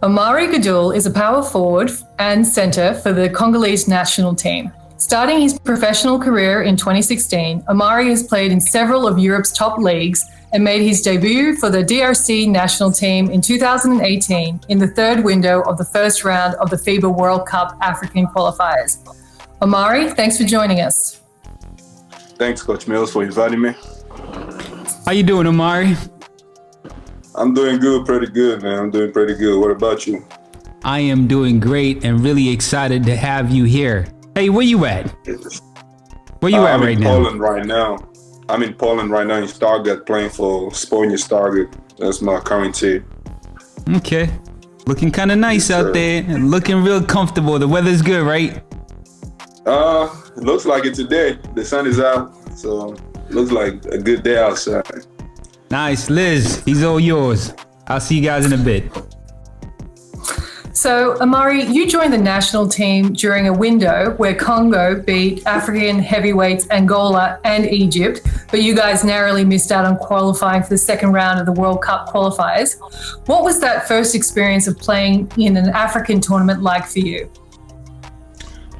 Omari Gudul is a power forward and centre for the Congolese national team. Starting his professional career in 2016, Omari has played in several of Europe's top leagues and made his debut for the DRC national team in 2018 in the third window of the first round of the FIBA World Cup African qualifiers. Omari, thanks for joining us. Thanks, Coach Mills, for inviting me. How you doing, Omari? I'm doing good, pretty good, man. I'm doing pretty good. What about you? I am doing great and really excited to have you here. Hey, where you at? Where you at right now? I'm in Poland right now in Stargard playing for Sponia Stargard. That's my current team. Okay. Looking kind of nice out there and looking real comfortable. The weather's good, right? It looks like it today. The sun is out, so it looks like a good day outside. Nice. Liz, he's all yours. I'll see you guys in a bit. So, Omari, you joined the national team during a window where Congo beat African heavyweights Angola and Egypt, but you guys narrowly missed out on qualifying for the second round of the World Cup qualifiers. What was that first experience of playing in an African tournament like for you?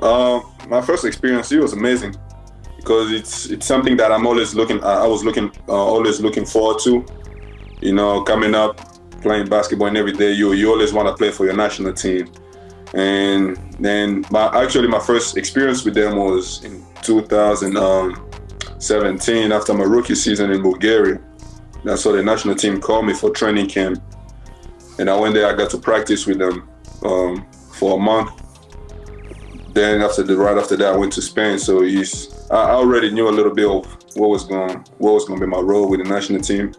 My first experience, it was amazing because it's something that I was always looking forward to. You know, coming up, playing basketball and every day, you always want to play for your national team. And then my first experience with them was in 2017 after my rookie season in Bulgaria. That's why the national team called me for training camp. And I went there, I got to practice with them for a month. Then right after that, I went to Spain. So I already knew a little bit of what was going to be my role with the national team.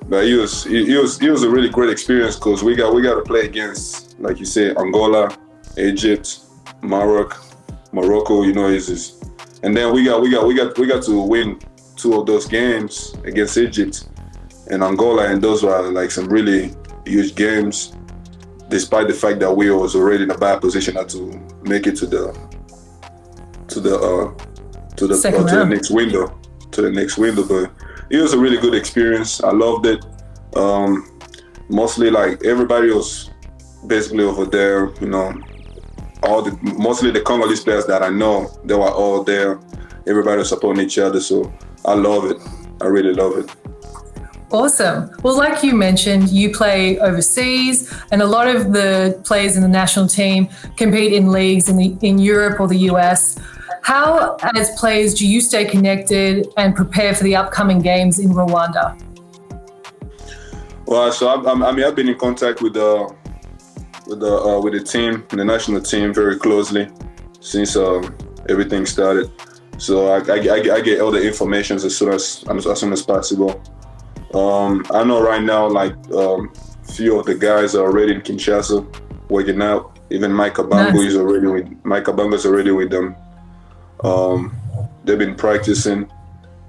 But it was a really great experience because we got to play against, like you say, Angola, Egypt, Morocco. You know, and then we got to win two of those games against Egypt and Angola, and those were like some really huge games. Despite the fact that we was already in a bad position to make it to the next window, but it was a really good experience. I loved it. Mostly like everybody was basically over there, you know, mostly the Congolese players that I know, they were all there. Everybody was supporting each other, so I love it. I really love it. Awesome. Well, like you mentioned, you play overseas, and a lot of the players in the national team compete in leagues in Europe or the US. How, as players, do you stay connected and prepare for the upcoming games in Rwanda? Well, so I've been in contact with the team, the national team, very closely since everything started. So I get all the information as soon as possible. I know right now, like few of the guys are already in Kinshasa working out. Even Micah Bango is already with them. They've been practicing.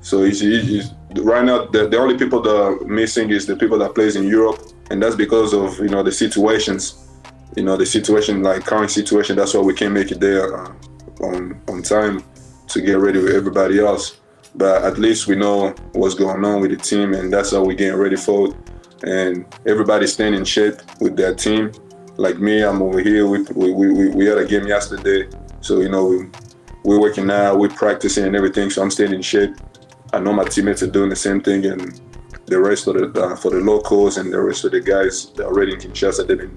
So he's right now the only people that are missing is the people that plays in Europe, and that's because of the situations. The situation, like current situation. That's why we can't make it there on time to get ready with everybody else. But at least we know what's going on with the team, and that's how we're getting ready for it. And everybody's staying in shape with their team. Like me, I'm over here. We had a game yesterday, so we're working out, we're practicing and everything. So I'm staying in shape. I know my teammates are doing the same thing, and the rest of for the locals and the rest of the guys that are already in Kinshasa, they've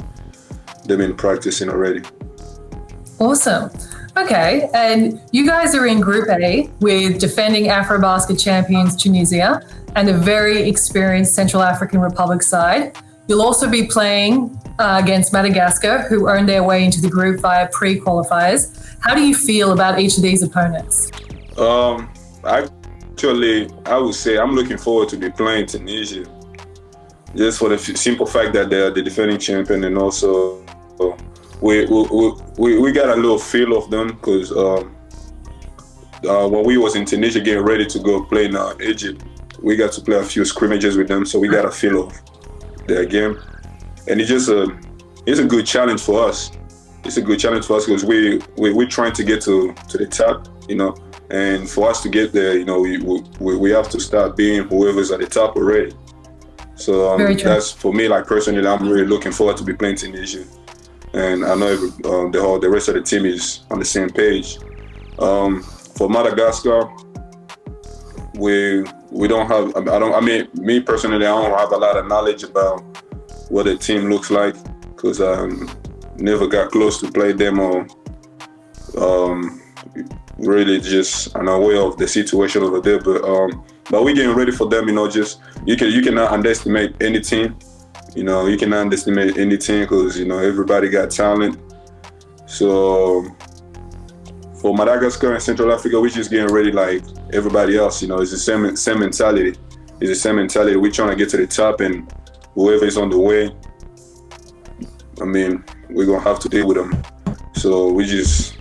been practicing already. Awesome. Okay, and you guys are in Group A with defending AfroBasket champions Tunisia and a very experienced Central African Republic side. You'll also be playing against Madagascar, who earned their way into the group via pre-qualifiers. How do you feel about each of these opponents? Actually, I would say I'm looking forward to be playing Tunisia, just for the simple fact that they are the defending champion, and also we got a little feel of them because when we was in Tunisia getting ready to go play in Egypt, we got to play a few scrimmages with them, so we got a feel of their game, and it's a good challenge for us. It's a good challenge for us because we're trying to get to the top, and for us to get there, we have to start being whoever's at the top already. So Very true. that's for me. Like personally, I'm really looking forward to be playing Tunisia, and I know the rest of the team is on the same page. For Madagascar, we don't have. I mean, me personally, I don't have a lot of knowledge about what the team looks like because I never got close to play them or really just unaware of the situation over there. But we're getting ready for them. You know, just you cannot underestimate any team. You know, you cannot underestimate any team because everybody got talent. So for Madagascar and Central Africa, we're just getting ready like everybody else. You know, it's the same mentality. It's the same mentality. We're trying to get to the top, and whoever is on the way, I mean, we're gonna have to deal with them. So we're just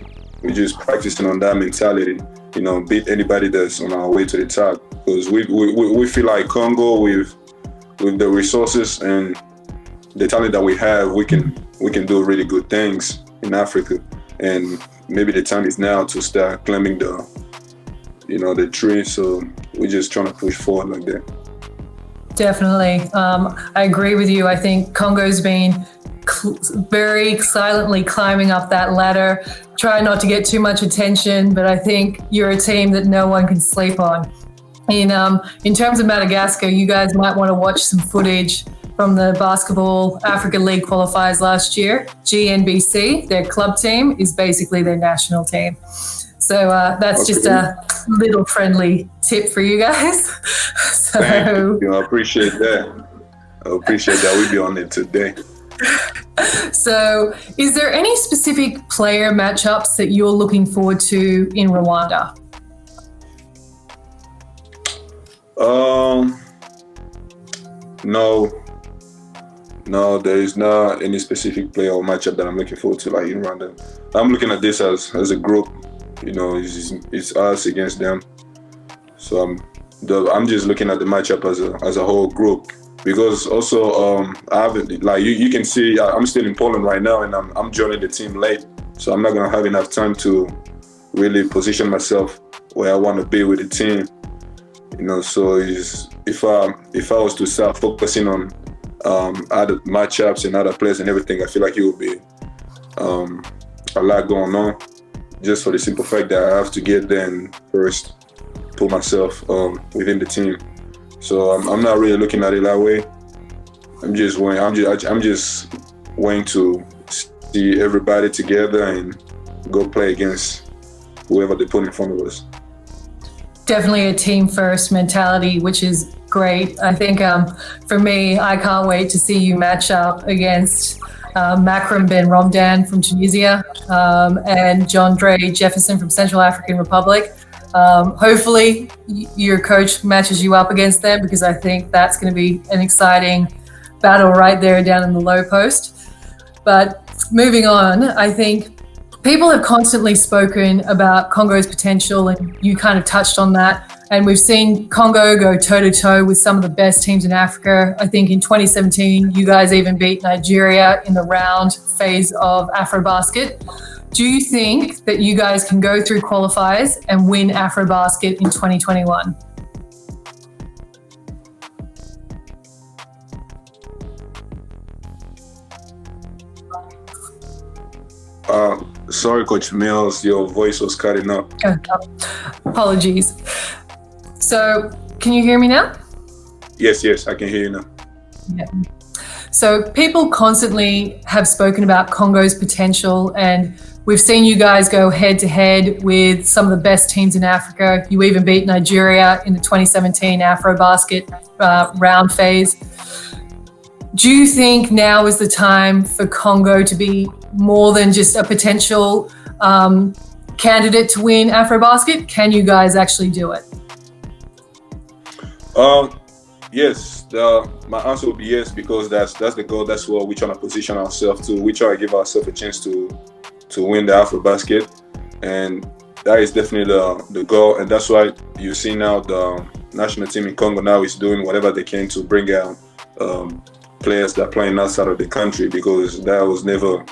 practicing on that mentality. You know, beat anybody that's on our way to the top. Because we feel like Congo with the resources and the talent that we have, we can do really good things in Africa. And maybe the time is now to start climbing the tree. So we're just trying to push forward like that. Definitely. I agree with you. I think Congo's been very silently climbing up that ladder, try not to get too much attention, but I think you're a team that no one can sleep on. In terms of Madagascar, you guys might want to watch some footage from the Basketball Africa League qualifiers last year. GNBC, their club team, is basically their national team. So that's Okay. just a little friendly tip for you guys. So Thank you. I appreciate that. We'll be on it today. So, is there any specific player matchups that you're looking forward to in Rwanda? No, there is not any specific player or matchup that I'm looking forward to like in Rwanda. I'm looking at this as a group. You know, it's us against them. So I'm just looking at the matchup as a whole group. Because also, I haven't, like you can see, I'm still in Poland right now, and I'm joining the team late, so I'm not gonna have enough time to really position myself where I want to be with the team. You know, so if I was to start focusing on other matchups and other players and everything, I feel like it would be a lot going on. Just for the simple fact that I have to get there and first put myself within the team. So I'm not really looking at it that way. I'm just waiting to see everybody together and go play against whoever they put in front of us. Definitely a team first mentality, which is great. I think for me, I can't wait to see you match up against Makram Ben Romdan from Tunisia and John Dre Jefferson from Central African Republic. Hopefully your coach matches you up against them, because I think that's going to be an exciting battle right there down in the low post. But moving on, I think people have constantly spoken about Congo's potential, and you kind of touched on that. And we've seen Congo go toe-to-toe with some of the best teams in Africa. I think in 2017, you guys even beat Nigeria in the round phase of AfroBasket. Do you think that you guys can go through qualifiers and win AfroBasket in 2021? Sorry, Coach Mills, your voice was cutting up. Apologies. So, can you hear me now? Yes, I can hear you now. Yeah. So people constantly have spoken about Congo's potential, and we've seen you guys go head to head with some of the best teams in Africa. You even beat Nigeria in the 2017 AfroBasket round phase. Do you think now is the time for Congo to be more than just a potential candidate to win AfroBasket? Can you guys actually do it? Yes, my answer would be yes, because that's the goal. That's what we're trying to position ourselves to. We try to give ourselves a chance to win the AfroBasket, and that is definitely the goal. And that's why you see now the national team in Congo now is doing whatever they can to bring out players that are playing outside of the country, because that was never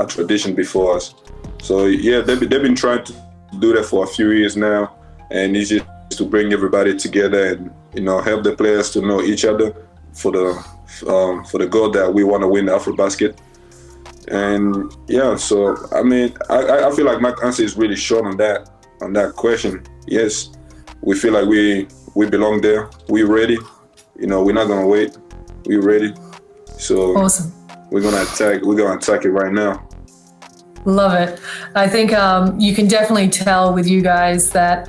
a tradition before us. So yeah, they've been trying to do that for a few years now, and it's just to bring everybody together and help the players to know each other. for the goal that we want to win the AfroBasket. And yeah, so I mean, I feel like my answer is really short on that question. Yes, we feel like we belong there. We're ready. We're not gonna wait. We're ready. So Awesome. we're gonna attack. We're gonna attack it right now. Love it. I think you can definitely tell with you guys that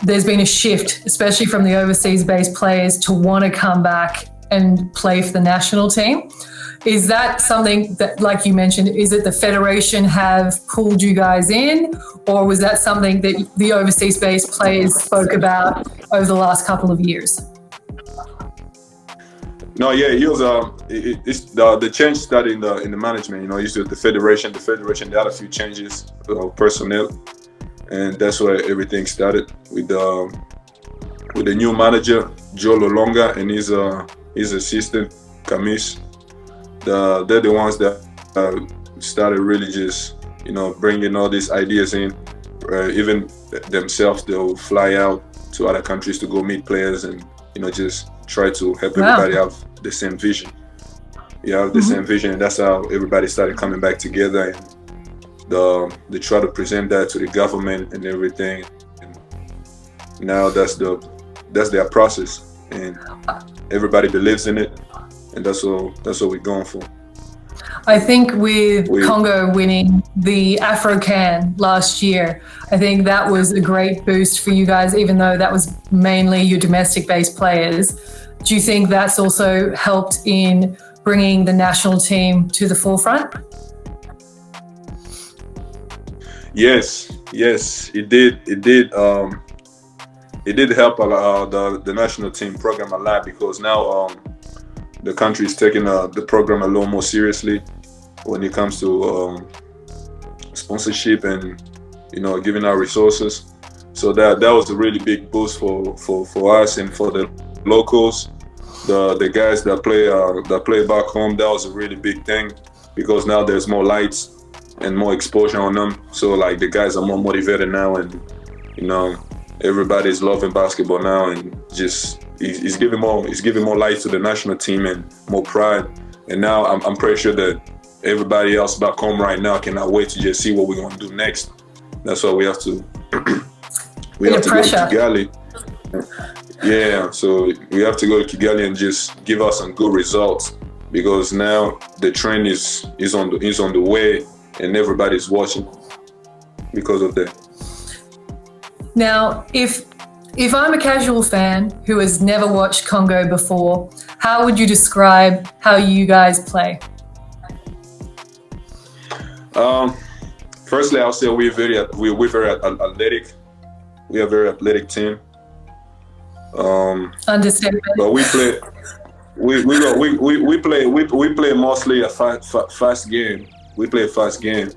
there's been a shift, especially from the overseas-based players, to want to come back and play for the national team. Is that something that, like you mentioned, is it the Federation have pulled you guys in, or was that something that the overseas-based players spoke about over the last couple of years? No, yeah, it was. It's the change started in the management. Usually the Federation. The Federation, they had a few changes of personnel, and that's where everything started with the new manager Joe Lolonga and his assistant Camis. They're the ones that started really just bringing all these ideas in. Even themselves, they'll fly out to other countries to go meet players and just try to help everybody have the same vision. The same vision, and that's how everybody started coming back together. And they try to present that to the government and everything. And now that's their process, and everybody believes in it. And that's what we're going for. I think with Congo winning the Afro-Can last year, I think that was a great boost for you guys, even though that was mainly your domestic-based players. Do you think that's also helped in bringing the national team to the forefront? Yes, it did. It did help the national team program a lot, because now the country is taking the program a little more seriously when it comes to sponsorship and giving our resources. So that was a really big boost for us and for the locals, the guys that play back home. That was a really big thing, because now there's more lights and more exposure on them. So like the guys are more motivated now, and everybody's loving basketball now, and just it's giving more light to the national team and more pride. And now I'm pretty sure that everybody else back home right now cannot wait to just see what we're gonna do next. That's why we have to go to Kigali. Yeah, so we have to go to Kigali and just give us some good results, because now the trend is on the way, and everybody's watching because of that. Now, if I'm a casual fan who has never watched Congo before, how would you describe how you guys play? Firstly, I'll say we're very athletic. We are a very athletic team. Understand. But we play mostly a fast game. We play a fast game,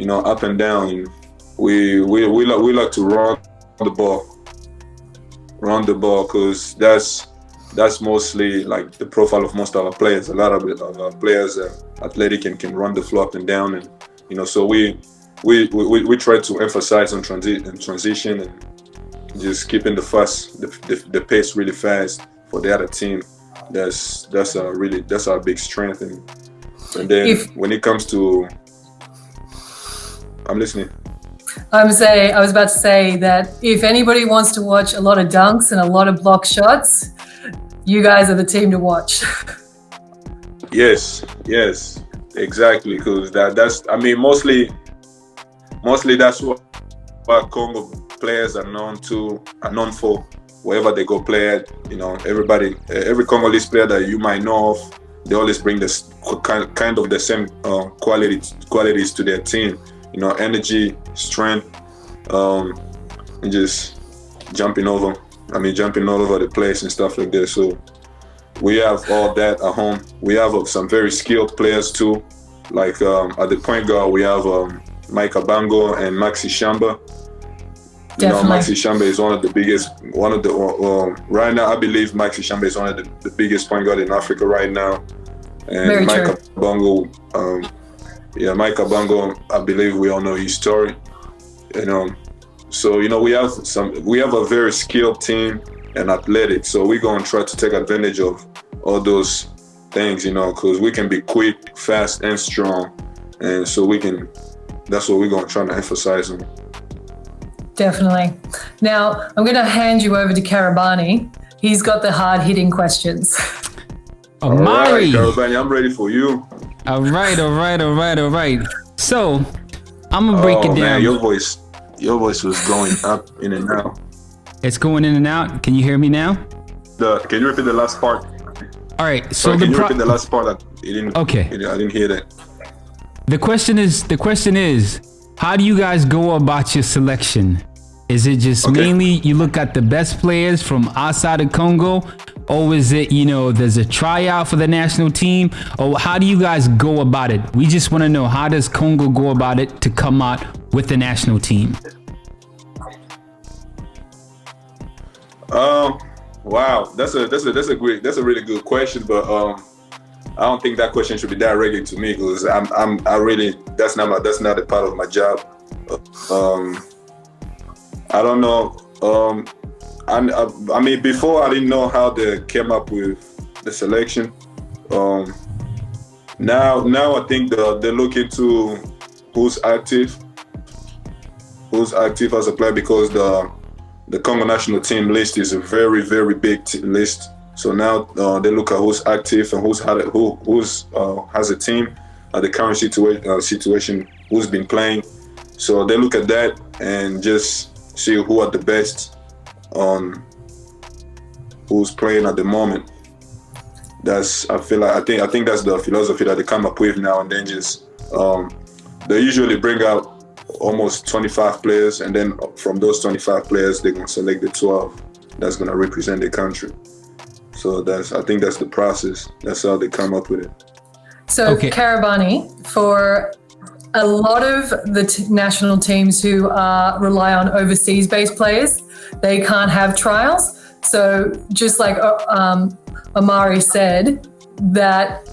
up and down. We like to run the ball, because that's mostly like the profile of most of our players. A lot of our players are athletic and can run the floor up and down, and so we try to emphasize on transition and just keeping the pace really fast for the other team. That's our big strength, and then when it comes to, I'm listening. I was about to say that if anybody wants to watch a lot of dunks and a lot of block shots, you guys are the team to watch. Yes, exactly. Because that's mostly that's what Congo players are known for. Wherever they go play at, every Congolese player that you might know of, they always bring this kind of the same qualities to their team. Energy, strength, and just jumping all over the place and stuff like that. So we have all that at home. We have some very skilled players too. Like at the point guard, we have Mike Abango and Maxi Shamba. Maxi Shamba is one of the right now. I believe Maxi Shamba is one of the biggest point guard in Africa right now. And very Mike true. Abango. Mike Abango, I believe we all know his story. So we have a very skilled team and athletic. So we're gonna try to take advantage of all those things, because we can be quick, fast, and strong, and so that's what we're gonna try to emphasize on. Definitely. Now, I'm going to hand you over to Karabani. He's got the hard-hitting questions. Omari. All right, Karabani, I'm ready for you. All right. So, I'm going to break it down. Man, your voice was going up, in and out. It's going in and out. Can you hear me now? Can you repeat the last part? All right. So Sorry, can you repeat the last part? I didn't hear that. The question is, how do you guys go about your selection? Is it just mainly you look at the best players from outside of Congo, or is it, there's a tryout for the national team, or how do you guys go about it? We just want to know, how does Congo go about it to come out with the national team? Wow, that's a really good question, but I don't think that question should be directed to me, because that's not a part of my job. I don't know. I mean, before I didn't know how they came up with the selection. Now I think they look into who's active as a player, because the Congo national team list is a very, very big list. So now they look at who's active and who has a team at the current situation, who's been playing. So they look at that and just see who are the best on who's playing at the moment. I think that's the philosophy that they come up with now, and then just they usually bring out almost 25 players, and then from those 25 players they're gonna select the 12 that's gonna represent the country. So I think that's the process. That's how they come up with it. So Karabani, for a lot of the national teams who rely on overseas-based players, they can't have trials. So just like Omari said, that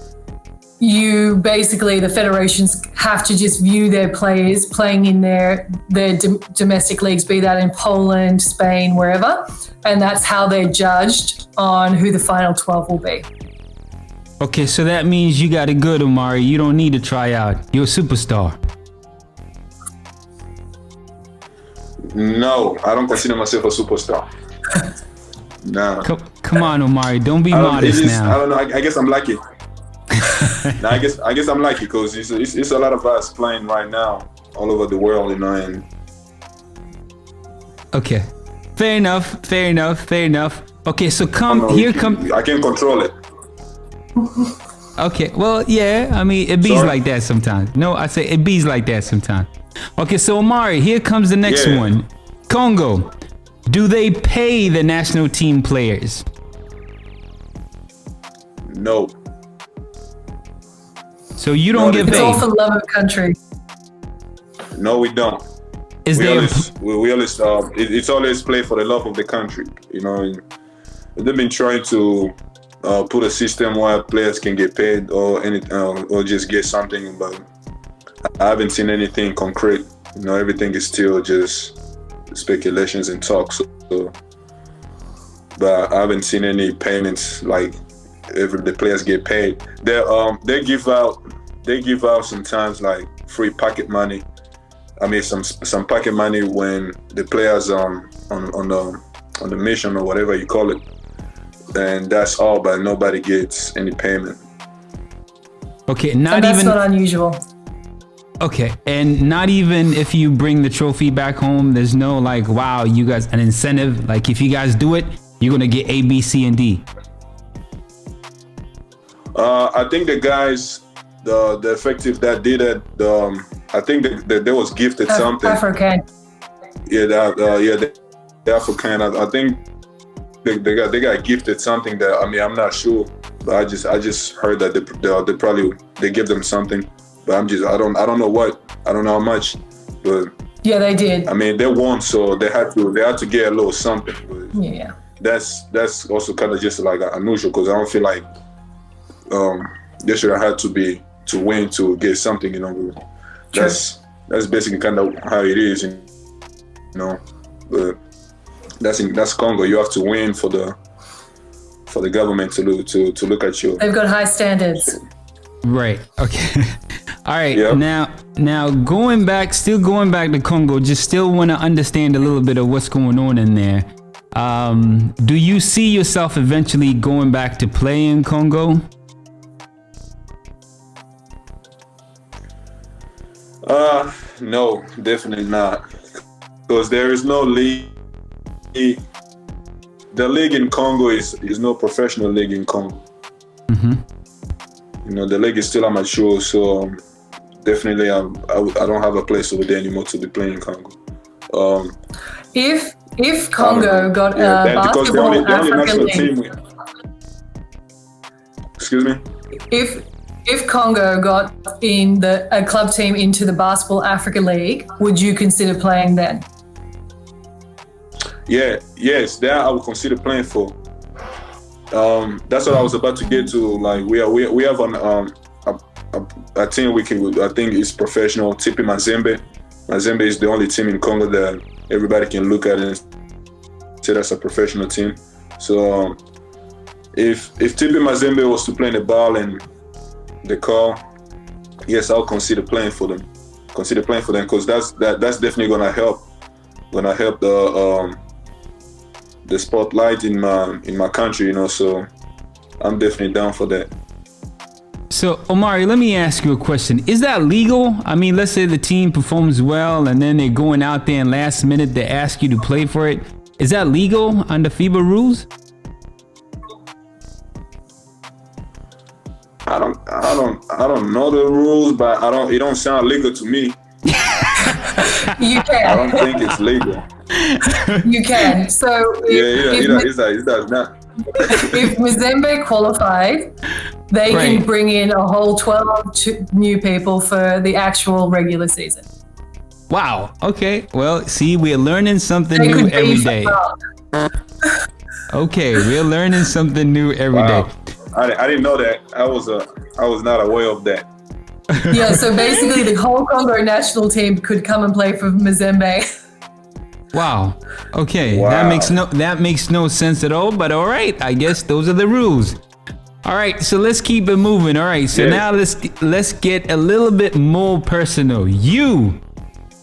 the federations have to just view their players playing in their domestic leagues, be that in Poland, Spain, wherever, and that's how they're judged on who the final 12 will be. Okay, so that means you got it good, Omari. You don't need to try out. You're a superstar. No, I don't consider myself a superstar. No. Come on, Omari. Don't be modest now. I don't know. I guess I'm lucky. No, I guess I'm lucky, because it's a lot of us playing right now all over the world, and okay, fair enough. Okay, so I can't control it. Okay, well, yeah, I mean, it bees like that sometimes. No, I say it bees like that sometimes. Okay, so Omari, here comes the next one. Congo, do they pay the national team players? No. So you don't get paid? It's all for love of country. No, we don't. It's always play for the love of the country. They've been trying to put a system where players can get paid or just get something, but I haven't seen anything concrete. Everything is still just speculations and talks. But I haven't seen any payments like the players get paid. They give out sometimes like free pocket money. I mean, some pocket money when the players on the mission or whatever you call it, and that's all. But nobody gets any payment. Okay, that's not unusual. Okay, and not even if you bring the trophy back home, there's no like, wow, you guys, an incentive. Like if you guys do it, you're gonna get A, B, C, and D. I think the guys, the effective that did it, I think that they was gifted something. African. Yeah, the African. I think they got gifted something that, I mean, I'm not sure, but I just heard that they give them something, but I don't know what, I don't know how much, but yeah, they did. I mean, they won, so they had to get a little something. But yeah, that's also kind of just like unusual, because I don't feel like they should have had to win to get something, That's basically kind of how it is, But that's Congo. You have to win for for the government to look at you. They've got high standards. Right. Okay. All right. Yep. Now going back to Congo, just still want to understand a little bit of what's going on in there. Do you see yourself eventually going back to play in Congo? No, definitely not. Because there is no league. The league in Congo is no professional league in Congo. Mm-hmm. You know, the league is still amateur, so definitely I don't have a place over there anymore to be playing in Congo. If Congo got a basketball Africa league, excuse me. If Congo got in a club team into the Basketball Africa League, would you consider playing then? Yes, that I would consider playing for. That's what I was about to get to. Like we have a team I think is professional. TP Mazembe. Mazembe is the only team in Congo that everybody can look at and say that's a professional team. So if TP Mazembe was to play in the ball and the call, yes, I'll consider playing for them. Because that's definitely gonna help the spotlight in my country, you know. So I'm definitely down for that. So Omari, let me ask you a question. Is that legal? I mean, let's say the team performs well and then they're going out there and last minute they ask you to play for it. Is that legal under FIBA rules? I don't know the rules, but it don't sound legal to me. You can. I don't think it's legal. You can. So it does not. If Mazembe qualified, they can bring in a whole 12 new people for the actual regular season. Wow. Okay. Well, see, we're learning something new every day. Okay, we're learning something new every day. I didn't know that. I was not aware of that. Yeah, so basically the whole Congo national team could come and play for Mazembe. Wow. Okay. Wow. That makes no sense at all, but all right. I guess those are the rules. All right, so let's keep it moving. All right, so now let's get a little bit more personal. All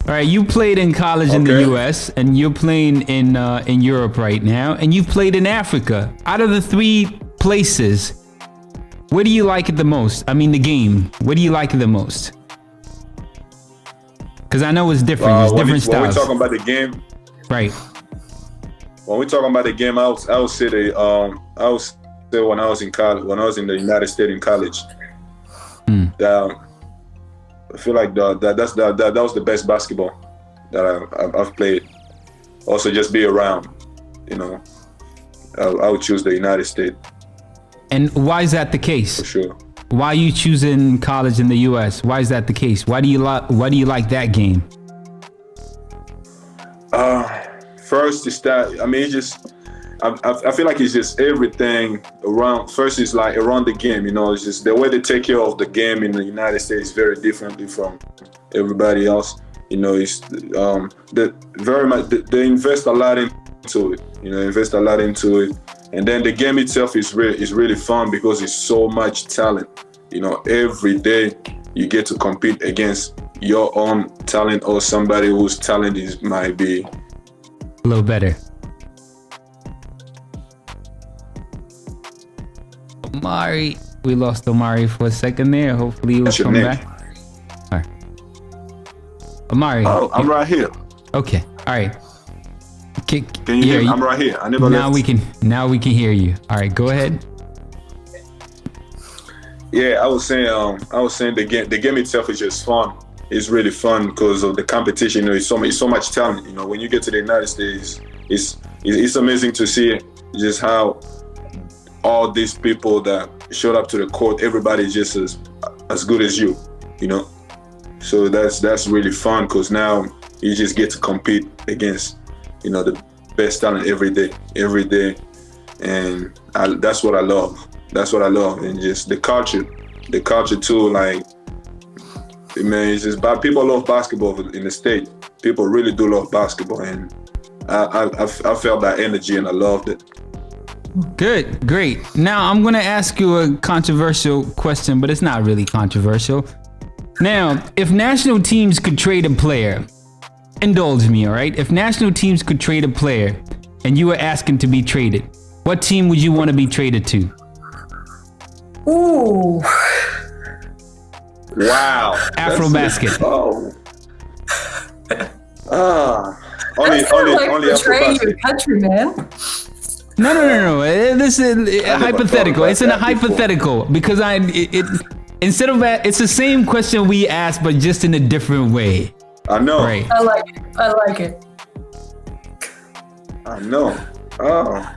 right, you played in college in the US and you're playing in Europe right now, and you've played in Africa. Out of the three places, what do you like it the most? I mean, the game. What do you like it the most? Because I know it's different. It's different styles. When we're talking about the game, right? When we're talking about the game, I would say when I was in college, when I was in the United States in college, I feel like that was the best basketball that I've played. Also, just be around, you know. I would choose the United States. And why is that the case? For sure. Why are you choosing college in the U.S.? Why is that the case? Why do you like that game? First is that I feel like it's just everything around. First is like around the game, you know. It's just the way they take care of the game in the United States is very differently from everybody else. You know, it's they invest a lot into it. You know, and then the game itself is really fun because it's so much talent. You know, every day you get to compete against your own talent or somebody whose talent might be a little better. Omari, we lost Omari for a second there. Hopefully he'll come back. All right. Omari. Oh, I'm right here. Okay. All right. Can you hear me? I'm right here. I never now left. Now we can hear you. All right, go ahead. Yeah, I was saying the game itself is just fun. It's really fun because of the competition. You know, it's so much talent. You know, when you get to the United States, it's amazing to see just how all these people that showed up to the court, everybody's just as good as you. You know, so that's really fun because now you just get to compete against, you know, the best talent every day, and that's what I love. And just the culture too. Like, man, it's just people love basketball in the state. People really do love basketball, and I felt that energy and I loved it. Good, great. Now I'm gonna ask you a controversial question, but it's not really controversial. Now, if national teams could trade a player, indulge me, all right? If national teams could trade a player and you were asking to be traded, what team would you want to be traded to? Ooh. Wow. Afrobasket. Oh. That's kind of like only betraying Afrobasket. your country, man. No. This is hypothetical. thought It's in a about that before. hypothetical because instead of that, it's the same question we asked, but just in a different way. I know. Right. I like it. I like it. I know. Oh.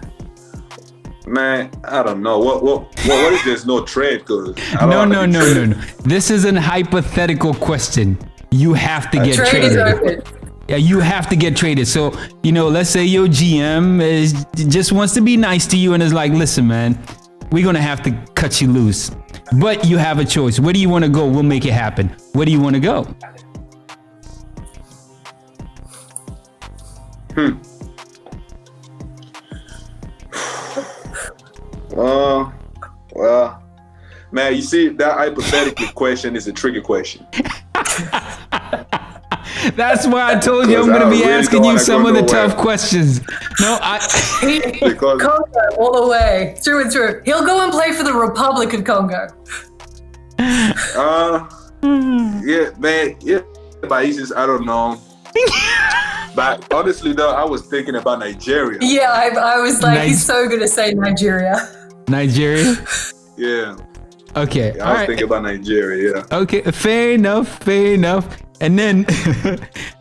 Man, I don't know. What if there's no trade? Cause No. This is an hypothetical question. You have to get Trade is traded. open. Yeah, you have to get traded. So, let's say your GM just wants to be nice to you and is like, listen, man, we're going to have to cut you loose. But you have a choice. Where do you want to go? We'll make it happen. Where do you want to go? Well, man, you see, that hypothetical question is a tricky question. That's why I told you I'm Because going to I be really asking don't you wanna some go of the nowhere. tough questions. No, Because Congo all the way, through and through. He'll go and play for the Republic of Congo. yeah, man, yeah, but he's just, I don't know. But honestly, though, I was thinking about Nigeria. Yeah, I was like, he's so going to say Nigeria. Nigeria? Yeah, Okay. I all was right. thinking about Nigeria. Yeah. Okay, fair enough. And then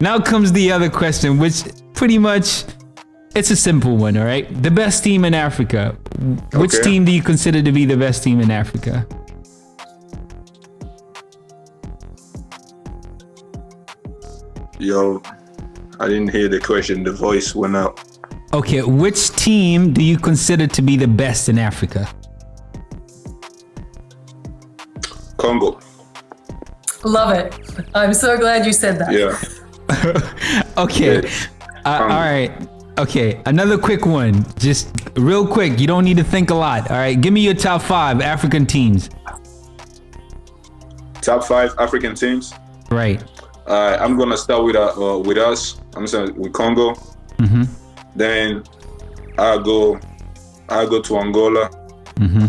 now comes the other question, which pretty much it's a simple one, all right? The best team in Africa. Which Okay. team do you consider to be the best team in Africa? Yo, I didn't hear the question. The voice went out. Okay, which team do you consider to be the best in Africa? Congo. Love it. I'm so glad you said that. Yeah. Okay. Yes. All right. Okay, another quick one. Just real quick. You don't need to think a lot. All right, give me your top 5 African teams. Top 5 African teams. Right. I'm gonna start with us. I'm saying with Congo. Mm-hmm. Then I'll go to Angola. Mm-hmm.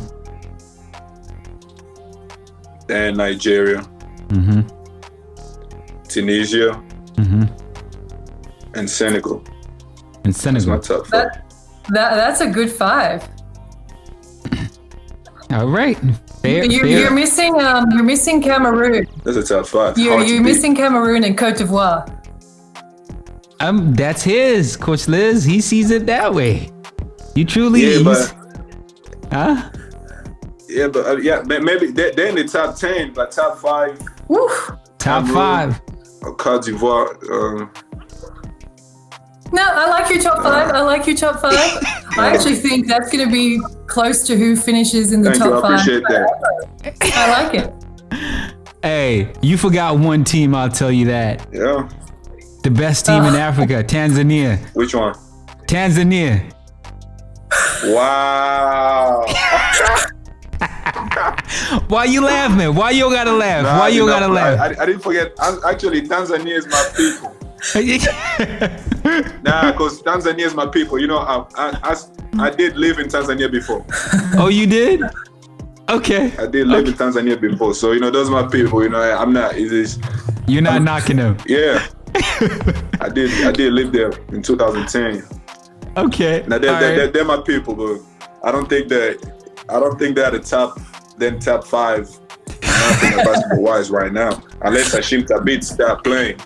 Then Nigeria. Mm-hmm. Tunisia. Mm-hmm. And Senegal. And That's my Senegal. top 5. That's a good 5. All right. Fair. You're missing Cameroon. That's a top 5. You're missing Cameroon and Cote d'Ivoire. That's his, Coach Liz. He sees it that way. You truly Yeah, is. but Huh? yeah, but maybe they're in the top 10, but top 5. Woo. Top Cameroon. 5. Cote d'Ivoire. No, I like your top 5. I like your top 5. I actually think that's going to be close to who finishes in the Thank you. top I 5. appreciate that. I like it. Hey, you forgot one team, I'll tell you that. Yeah. The best team in Africa, Tanzania. Which one? Tanzania. Wow. Why you laughing? Why you gotta laugh? Why you gotta laugh? I didn't forget. Actually, Tanzania is my people. Nah, because Tanzania is my people. You know, I did live in Tanzania before. Oh, you did? Okay. I did live in Tanzania before. So, you know, those are my people. You know, I'm not. It is. You're not knocking them. Yeah. I did live there in 2010. Okay. Now they're my people, but I don't think they're the top 5 basketball wise right now. Unless Hashim Thabit start playing.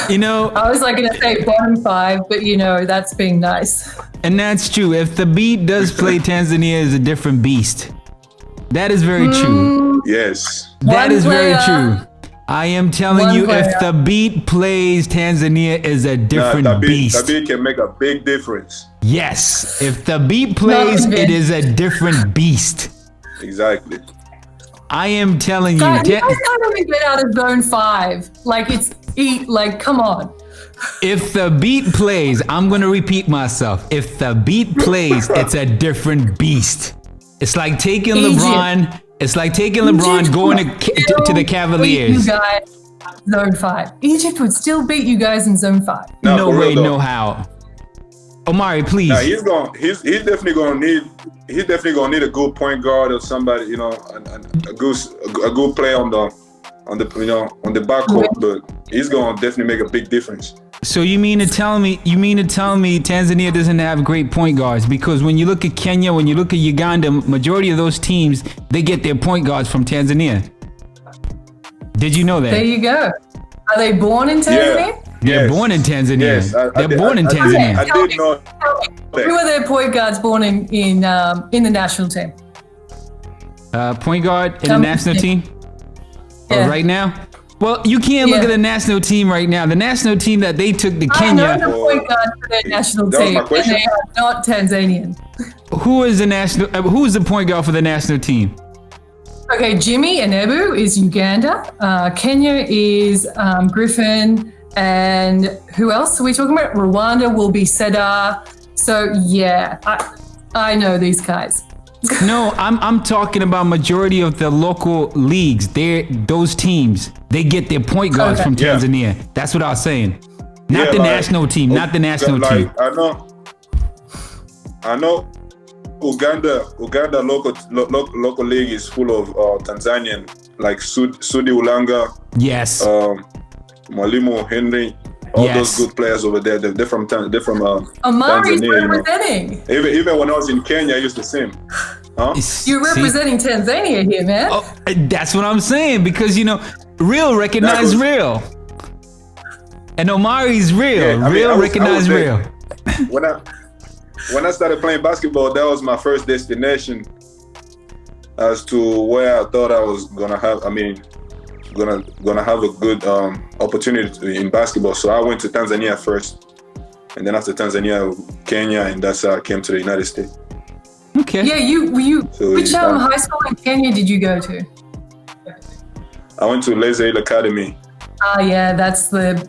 You know, I was like going to say bottom 5, but that's being nice. and that's true. If the beat does play, Tanzania is a different beast. That is very true. Yes. That One is very player. true. I am telling One you, player. if the beat plays, Tanzania is a different beast. Thabit can make a big difference. Yes. If the beat plays, Not it is a different beast. Exactly. I am telling you. God, you guys can't even get out of zone 5. Like, Like, come on. If the beat plays, I'm gonna repeat myself. If the beat plays, it's a different beast. It's like taking Egypt. LeBron. It's like taking LeBron Egypt going would to the still beat Cavaliers. You guys in zone 5. Egypt would still beat you guys in zone 5. No for way, real, though. no how. Omari, please. Nah, he's definitely gonna need a good point guard or somebody, you know, a good player on the backcourt, but he's gonna definitely make a big difference. So you mean to tell me Tanzania doesn't have great point guards? Because when you look at Kenya, when you look at Uganda, majority of those teams, they get their point guards from Tanzania. Did you know that? There you go. Are they born in Tanzania? They're born in Tanzania. Yes, They're born in Tanzania. I did know. Who are their point guards born in the national team? Point guard in the Tell me. national team? Yeah. Right now? Well, you can't look Yeah. at the national team right now. The national team that they took to I Kenya. know the point guard for their national That was team, my and question. they are not Tanzanian. Who's the point guard for the national team? Okay, Jimmy Enebu is Uganda. Kenya is Griffin. And who else are we talking about? Rwanda will be Sedar. So yeah, I know these guys. No, I'm talking about majority of the local leagues. Those teams, they get their point guards Okay. from Yeah. Tanzania. That's what I was saying. Not Yeah, the like- national team. Not the national team. I know. Uganda local league is full of Tanzanian, like Sudi Ulanga, Yes. Mwalimu Henry, all Yes. those good players over there. They're from Omari's Tanzania. You know. representing. Even when I was in Kenya, I used to sing. Huh? You're See? representing Tanzania here, man. Oh, that's what I'm saying, because real recognize That was- real. And Omari's real. Yeah, I mean, Real I was recognize there. real. When I started playing basketball, that was my first destination as to where I thought I was gonna have. Gonna have a good opportunity in basketball. So I went to Tanzania first, and then after Tanzania, Kenya, and that's how I came to the United States. Okay. Yeah, So which you- high school in Kenya did you go to? I went to Lezail Academy. Ah, yeah, that's that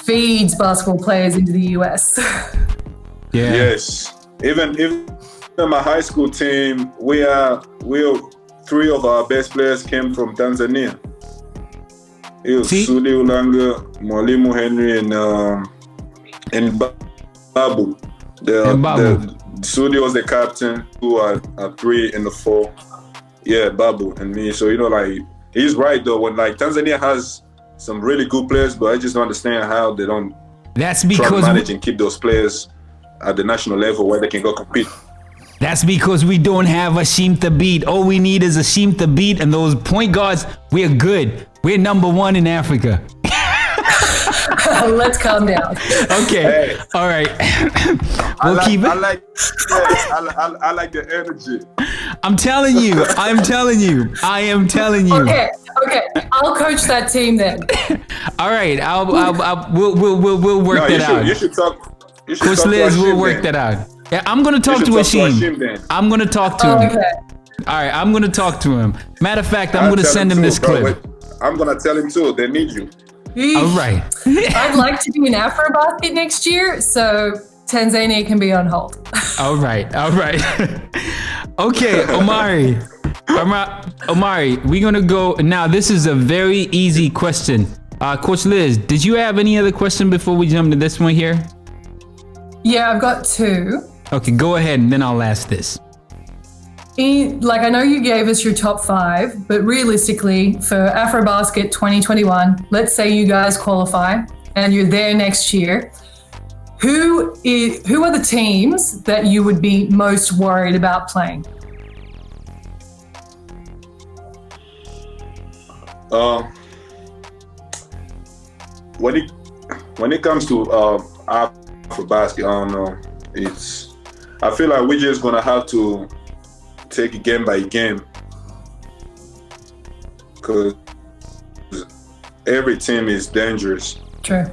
feeds basketball players into the US. Yeah. Yes, even my high school team, we are 3 of our best players came from Tanzania. It was See? Sudi Ulanga, Mwalimu Henry, and Babu. And Babu. Sudi was the captain. 2 are 3 and the 4. Yeah, Babu and me. So he's right though. When Tanzania has some really good players, but I just don't understand how they don't That's try to because manage and keep those players at the national level where they can go compete. we don't have a Sheem to beat. All we need is a Sheem to beat, and those point guards, we're good. We're number 1 in Africa. Let's calm down. Okay. Hey. All right. We'll keep it. I like the energy. I'm telling you. I am telling you. Okay, I'll coach that team then. All right. We'll work that out. You should talk. You should Coach talk to Liz, Hashim we'll work then. that out. Yeah, I'm gonna talk You to should talk to Hashim. Hashim then. I'm gonna talk to Oh, him. okay. All right. I'm gonna talk to him. Matter of fact, I'm I'll gonna tell send him too, this bro. clip. Wait, I'm gonna tell him too. They need you. All right. I'd like to be in Afrobasket next year, so Tanzania can be on hold. All right. Okay, Omari, we're gonna go now. This is a very easy question. Coach Liz, did you have any other question before we jump to this one here? Yeah, I've got 2. Okay, go ahead, and then I'll ask this. I know you gave us your top 5, but realistically, for Afrobasket 2021, let's say you guys qualify and you're there next year. Who are the teams that you would be most worried about playing? When it comes to Afrobasket, I don't know. I feel like we're just gonna have to take it game by game, because every team is dangerous. True.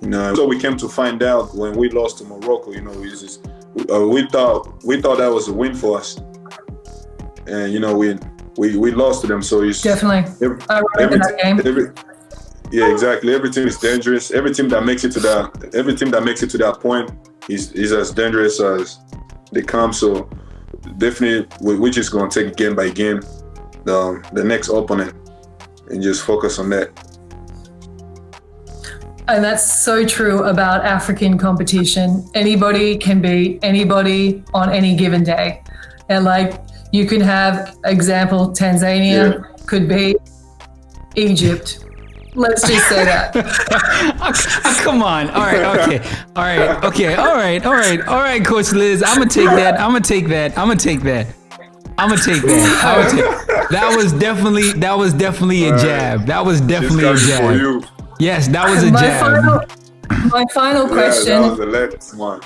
So we came to find out when we lost to Morocco. We thought that was a win for us, and we lost to them. So it's Definitely. I remember that game. Yeah, exactly. Every team is dangerous. Every team that makes it to that point is as dangerous as they come. So definitely, we're just gonna take it game by game, the next opponent, and just focus on that. And that's so true about African competition. Anybody can beat anybody on any given day. And like you can have example, Tanzania could beat Egypt. Let's just say that. Come on. All right. Okay. All right. Okay. All right. All right. All right, Coach Liz. I'm gonna take that. That was definitely a jab. That was definitely a jab. For you. Yes, that was a jab. My final question. That was the latest one.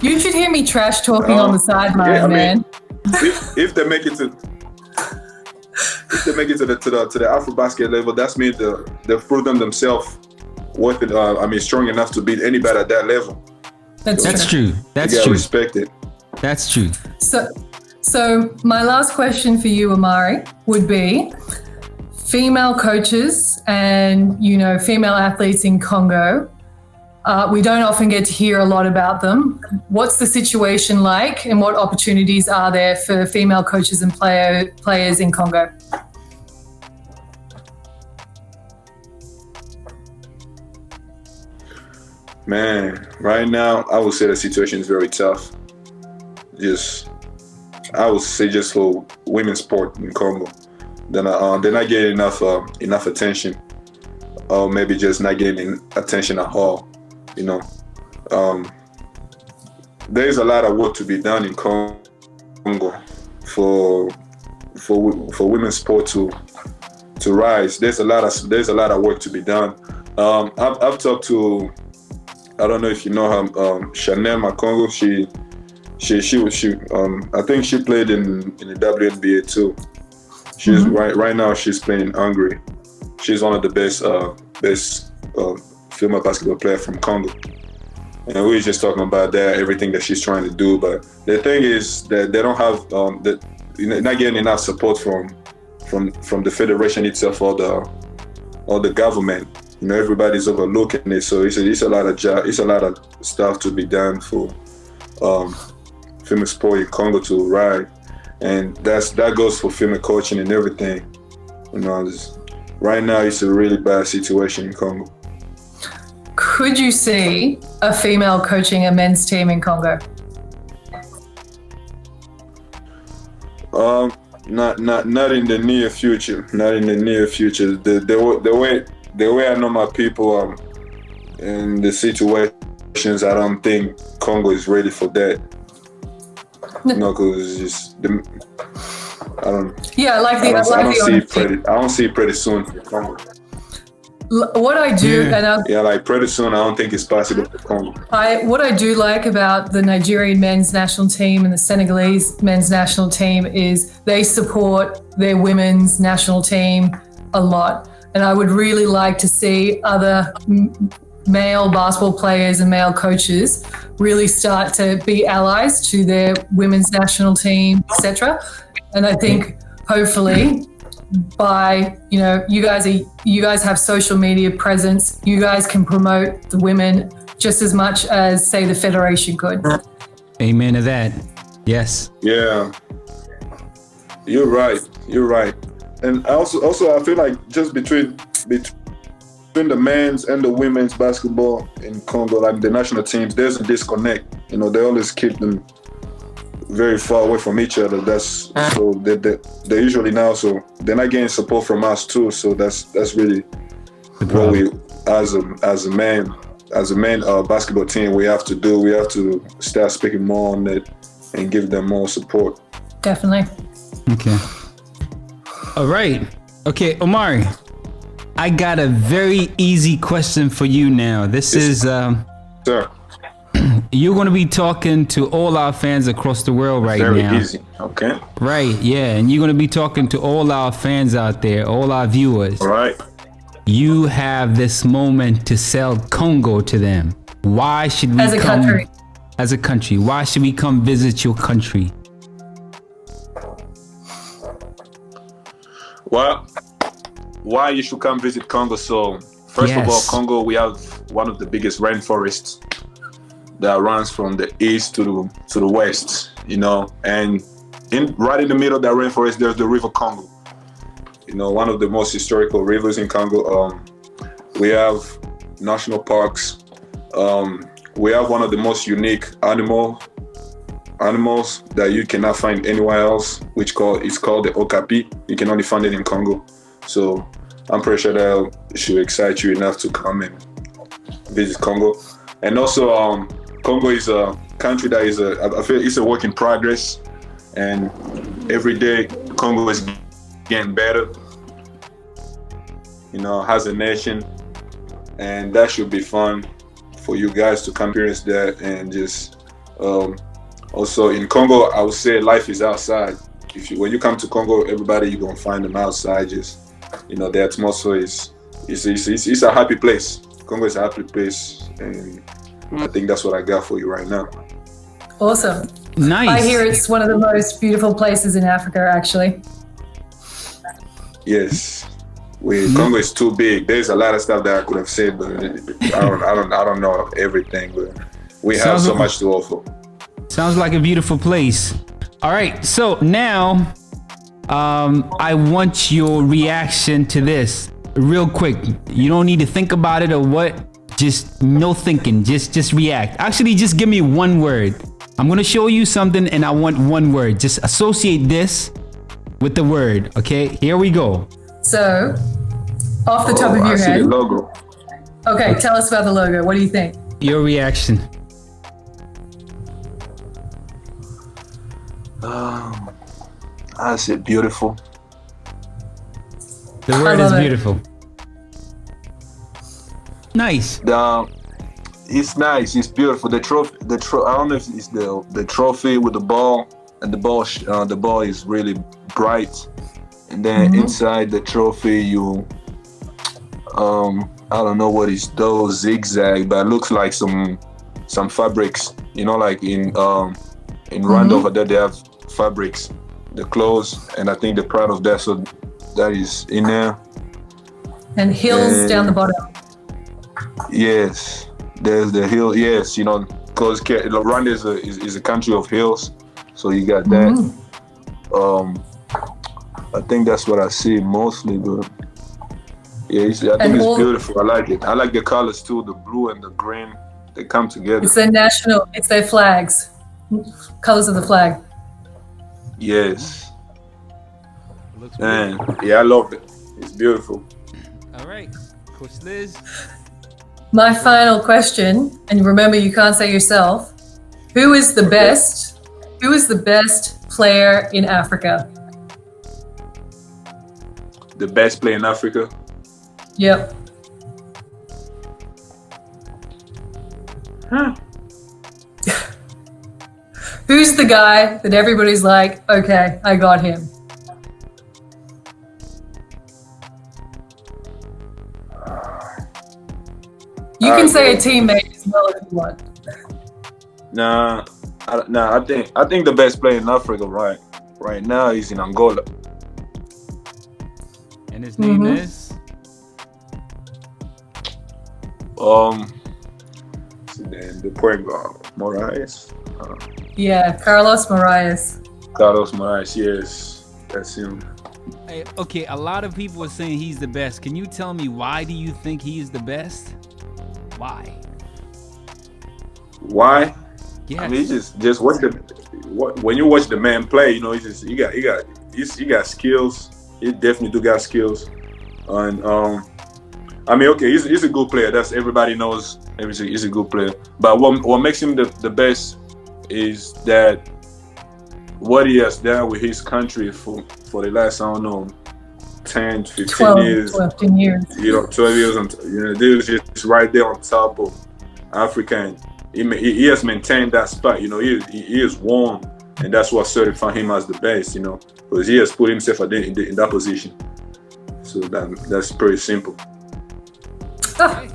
You should hear me trash talking on the sideline, man. If they make it to the AfroBasket level, that's means they've proven themselves worth it. Strong enough to beat anybody at that level. That's true. That's true. Respect it. That's true. So my last question for you, Omari, would be female coaches and, female athletes in Congo. We don't often get to hear a lot about them. What's the situation like and what opportunities are there for female coaches and players in Congo? Man, right now, I would say the situation is very tough. I would say just for women's sport in Congo. They're not getting enough attention, or maybe just not getting attention at all. There's a lot of work to be done in Congo for women's sport to rise. There's a lot of work to be done. I've talked to, I don't know if you know her, Chanel Congo. She I think she played in the WNBA too. She's right now she's playing in Hungary. She's one of the best female basketball player from Congo. And we were just talking about that, everything that she's trying to do. But the thing is that they don't have not getting enough support from the federation itself or the government. Everybody's overlooking it. So it's a lot of stuff to be done for female sport in Congo to rise. And that goes for female coaching and everything. Right now it's a really bad situation in Congo. Could you see a female coaching a men's team in Congo? Not in the near future. Not in the near future. The way I know my people in the situations, I don't think Congo is ready for that. Because it's just I don't. Yeah, I don't see it pretty soon for Congo. What I do, pretty soon, I don't think it's possible for Congo. What I do like about the Nigerian men's national team and the Senegalese men's national team is they support their women's national team a lot. And I would really like to see other male basketball players and male coaches really start to be allies to their women's national team, etc. And I think hopefully by, you guys have social media presence, you guys can promote the women just as much as, say, the federation could. Amen to that. Yes. Yeah. You're right. And also I feel like just between the men's and the women's basketball in Congo, like the national teams, there's a disconnect. They always keep them very far away from each other. So they usually now, so they're not getting support from us too. So that's really what we as a man basketball team we have to do. We have to start speaking more on it and give them more support. Definitely. Okay. All right. Okay, Omari, I got a very easy question for you now. This is sir. You're going to be talking to all our fans across the world right now. Very easy. Okay. Right, yeah. And you're going to be talking to all our fans out there, all our viewers. All right. You have this moment to sell Congo to them. Why should we as a country, why should we come visit your country? Well, why you should come visit Congo. So first of all, Congo, we have one of the biggest rainforests that runs from the east to the west, you know, and right in the middle of that rainforest, there's the River Congo, you know, one of the most historical rivers in Congo. We have national parks. We have one of the most unique animals that you cannot find anywhere else, which is called the okapi. You can only find it in Congo. So I'm pretty sure that should excite you enough to come and visit Congo. And also, Congo is a country that I feel it's a work in progress. And every day, Congo is getting better, you know, as a nation. And that should be fun for you guys to come experience that. And just also in Congo, I would say life is outside. When you come to Congo, everybody, you're gonna find them outside. Just, you know, the atmosphere is a happy place. Congo is a happy place, and I think that's what I got for you right now. Awesome. Nice. I hear it's one of the most beautiful places in Africa, actually. Yes. Congo is too big. There's a lot of stuff that I could have said, but I don't know everything. But we have so much to offer. Sounds like a beautiful place. All right, so now I want your reaction to this real quick. You don't need to think about it or what. Just no thinking. Just react. Actually, just give me one word. I'm gonna show you something, and I want one word. Just associate this with the word. Okay, here we go. So, off the top of your I see head. the logo. Okay, tell us about the logo. What do you think? Your reaction. I said beautiful. The word is beautiful. Nice. It's nice. It's beautiful. The trophy. I don't know if it's the trophy with the ball, and the ball is really bright. And then inside the trophy, I don't know what is those zigzag, but it looks like some fabrics. You know, like in Rwanda over there, they have fabrics, the clothes, and I think they're proud of that. So that is in there. And hills down the bottom. Yes, there's the hill. Yes, you know, because Rwanda is a country of hills, so you got that. I think that's what I see mostly, but yeah, I think it's beautiful. I like it. I like the colors too, the blue and the green. They come together. It's their flags, colors of the flag. Yes. And yeah, I love it. It's beautiful. All right, Coach Liz. My final question, and remember, you can't say yourself. Who is the best? Who is the best player in Africa? The best player in Africa? Yep. Who's the guy that everybody's like, okay, I got him? You can say a teammate as well if you want. Nah. I think the best player in Africa right now is in Angola. And his name is? The point guard, Moraes. Yeah, Carlos Moraes. Carlos Moraes, yes, that's him. Hey, okay, a lot of people are saying he's the best. Can you tell me why do you think he is the best? Why? Why? Yes. I mean, just watch when you watch the man play, you know, he got skills. He definitely do got skills, and I mean, okay, he's a good player. That's everybody knows. He's a good player. But what makes him the best is that what he has done with his country for the last, I don't know, 10, 15 years. 12 years. You know, 12 years. You know, they was just right there on top of Africa. And he has maintained that spot. You know, he is warm, and that's what certified him as the best. You know, because he has put himself in that position. So that's pretty simple. Oh,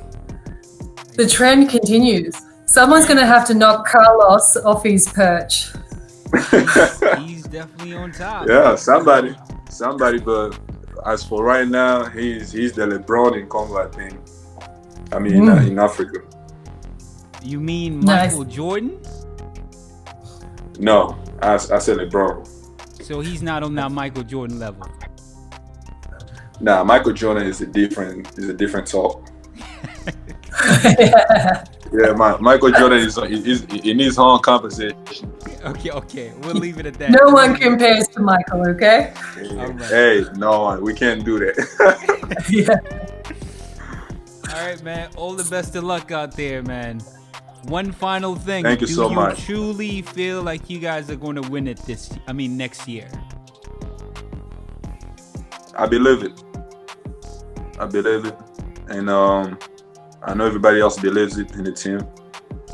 the trend continues. Someone's going to have to knock Carlos off his perch. He's definitely on top. Yeah, somebody. But as for right now, he's the LeBron in Congo, I think. I mean, in Africa. You mean Nice. Michael Jordan? No, I said LeBron. So he's not on that Michael Jordan level. Nah, Michael Jordan is a different talk. Yeah, Michael Jordan is in his own composition. Okay, we'll leave it at that. No one compares to Michael, okay? All right. Hey, no, we can't do that. Yeah. All right, man. All the best of luck out there, man. One final thing. Thank you so much. Do you truly feel like you guys are going to win it next year? I believe it. And I know everybody else believes it in the team.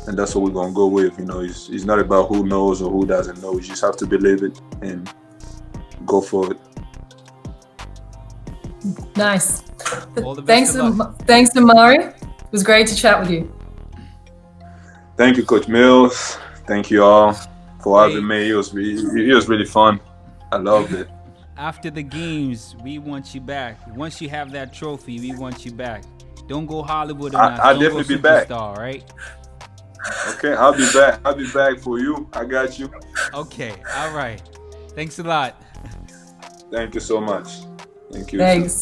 And that's what we're going to go with. You know, it's not about who knows or who doesn't know. You just have to believe it and go for it. Nice. All the best of luck. Thanks, Omari. It was great to chat with you. Thank you, Coach Mills. Thank you all for having me. It was really fun. I loved it. After the games, we want you back. Once you have that trophy, we want you back. Don't go Hollywood on us. I'll definitely be back. Right? Okay, I'll be back. I'll be back for you. I got you. Okay, all right. Thanks a lot. Thank you so much. Thank you. Thanks.